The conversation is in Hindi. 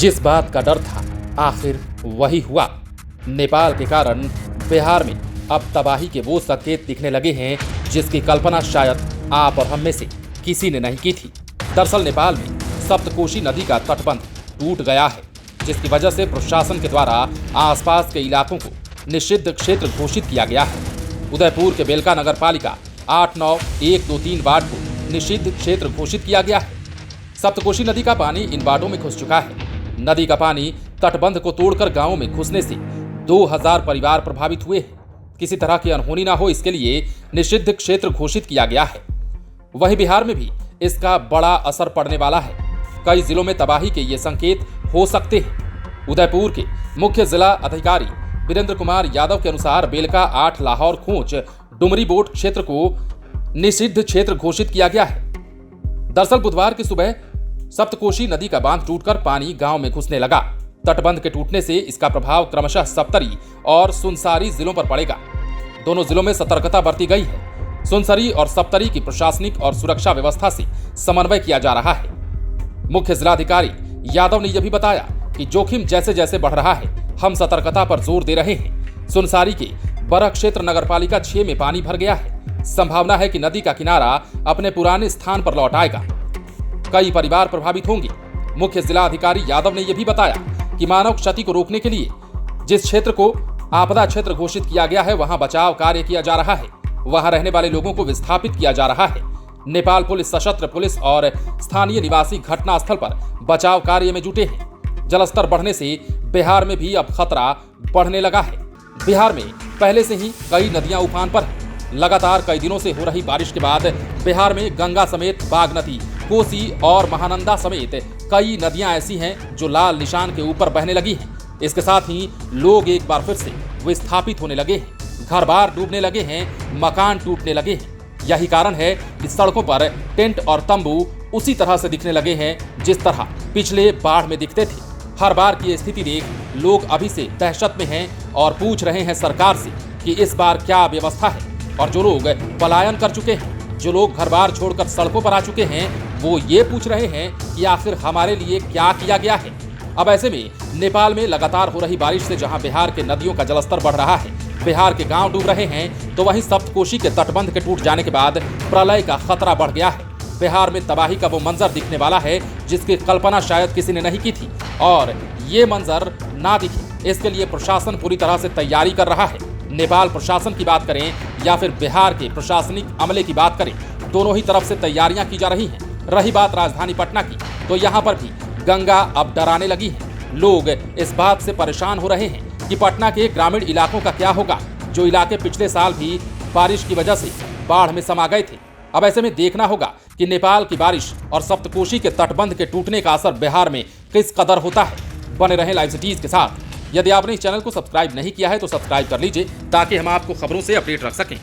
जिस बात का डर था आखिर वही हुआ। नेपाल के कारण बिहार में अब तबाही के वो संकेत दिखने लगे हैं जिसकी कल्पना शायद आप और हम में से किसी ने नहीं की थी। दरअसल नेपाल में सप्तकोशी नदी का तटबंध टूट गया है, जिसकी वजह से प्रशासन के द्वारा आसपास के इलाकों को निषिद्ध क्षेत्र घोषित किया गया है। उदयपुर के बेलका नगर पालिका 8, 9, 1, 2, 3 वार्ड को निषिद्ध क्षेत्र घोषित किया गया है। सप्तकोशी नदी का पानी इन वार्डों में घुस चुका है। नदी का पानी तटबंध को तोड़कर गांवों में घुसने से 2000 परिवार प्रभावित हुए हैं। किसी तरह की अनहोनी ना हो इसके लिए निषिद्ध क्षेत्र घोषित किया गया है। वहीं बिहार में भी इसका बड़ा असर पड़ने वाला है। कई जिलों में तबाही के ये संकेत हो सकते हैं। उदयपुर के मुख्य जिला अधिकारी वीरेंद्र कुमार यादव के अनुसार बेलका 8, लाहौर, खोंच, डुमरी बोट क्षेत्र को निषिद्ध क्षेत्र घोषित किया गया है। दरअसल बुधवार की सुबह सप्तकोशी नदी का बांध टूटकर पानी गांव में घुसने लगा। तटबंध के टूटने से इसका प्रभाव क्रमशः सप्तरी और सुनसरी जिलों पर पड़ेगा। दोनों जिलों में सतर्कता बरती गई है। सुनसरी और सप्तरी की प्रशासनिक और सुरक्षा व्यवस्था से समन्वय किया जा रहा है। मुख्य जिलाधिकारी यादव ने यह भी बताया कि जोखिम जैसे जैसे बढ़ रहा है, हम सतर्कता पर जोर दे रहे हैं। सुनसरी के बरह क्षेत्र नगरपालिका 6 में पानी भर गया है। संभावना है कि नदी का किनारा अपने पुराने स्थान पर लौट आएगा। कई परिवार प्रभावित होंगे। मुख्य जिला अधिकारी यादव ने यह भी बताया कि मानव क्षति को रोकने के लिए जिस क्षेत्र को आपदा क्षेत्र घोषित किया गया है वहां बचाव कार्य किया जा रहा है। वहां रहने वाले लोगों को विस्थापित किया जा रहा है। नेपाल पुलिस, सशस्त्र पुलिस और स्थानीय निवासी घटनास्थल पर बचाव कार्य में जुटे हैं। जलस्तर बढ़ने से बिहार में भी अब खतरा बढ़ने लगा है। बिहार में पहले से ही कई नदियां उफान पर हैं। लगातार कई दिनों से हो रही बारिश के बाद बिहार में गंगा समेत बागमती, कोसी और महानंदा समेत कई नदियां ऐसी हैं जो लाल निशान के ऊपर बहने लगी हैं। इसके साथ ही लोग एक बार फिर से विस्थापित होने लगे हैं। घर बार डूबने लगे हैं, मकान टूटने लगे हैं। यही कारण है कि सड़कों पर टेंट और तंबू उसी तरह से दिखने लगे हैं जिस तरह पिछले बाढ़ में दिखते थे। हर बार की स्थिति देख लोग अभी से दहशत में हैं और पूछ रहे हैं सरकार से कि इस बार क्या व्यवस्था है। और जो लोग पलायन कर चुके हैं, जो लोग घर बार छोड़कर सड़कों पर आ चुके हैं, वो ये पूछ रहे हैं कि आखिर हमारे लिए क्या किया गया है। अब ऐसे में नेपाल में लगातार हो रही बारिश से जहां बिहार के नदियों का जलस्तर बढ़ रहा है, बिहार के गांव डूब रहे हैं, तो वहीं सप्तकोशी के तटबंध के टूट जाने के बाद प्रलय का खतरा बढ़ गया है। बिहार में तबाही का वो मंजर दिखने वाला है जिसकी कल्पना शायद किसी ने नहीं की थी। और ये मंजर ना दिखे इसके लिए प्रशासन पूरी तरह से तैयारी कर रहा है। नेपाल प्रशासन की बात करें या फिर बिहार के प्रशासनिक अमले की बात करें, दोनों ही तरफ से तैयारियां की जा रही हैं। रही बात राजधानी पटना की, तो यहाँ पर भी गंगा अब डराने लगी है। लोग इस बात से परेशान हो रहे हैं कि पटना के ग्रामीण इलाकों का क्या होगा, जो इलाके पिछले साल भी बारिश की वजह से बाढ़ में समा गए थे। अब ऐसे में देखना होगा कि नेपाल की बारिश और सप्तकोशी के तटबंध के टूटने का असर बिहार में किस कदर होता है। बने रहें लाइव सिटीज के साथ। यदि आपने इस चैनल को सब्सक्राइब नहीं किया है तो सब्सक्राइब कर लीजिए ताकि हम आपको खबरों से अपडेट रख सकें।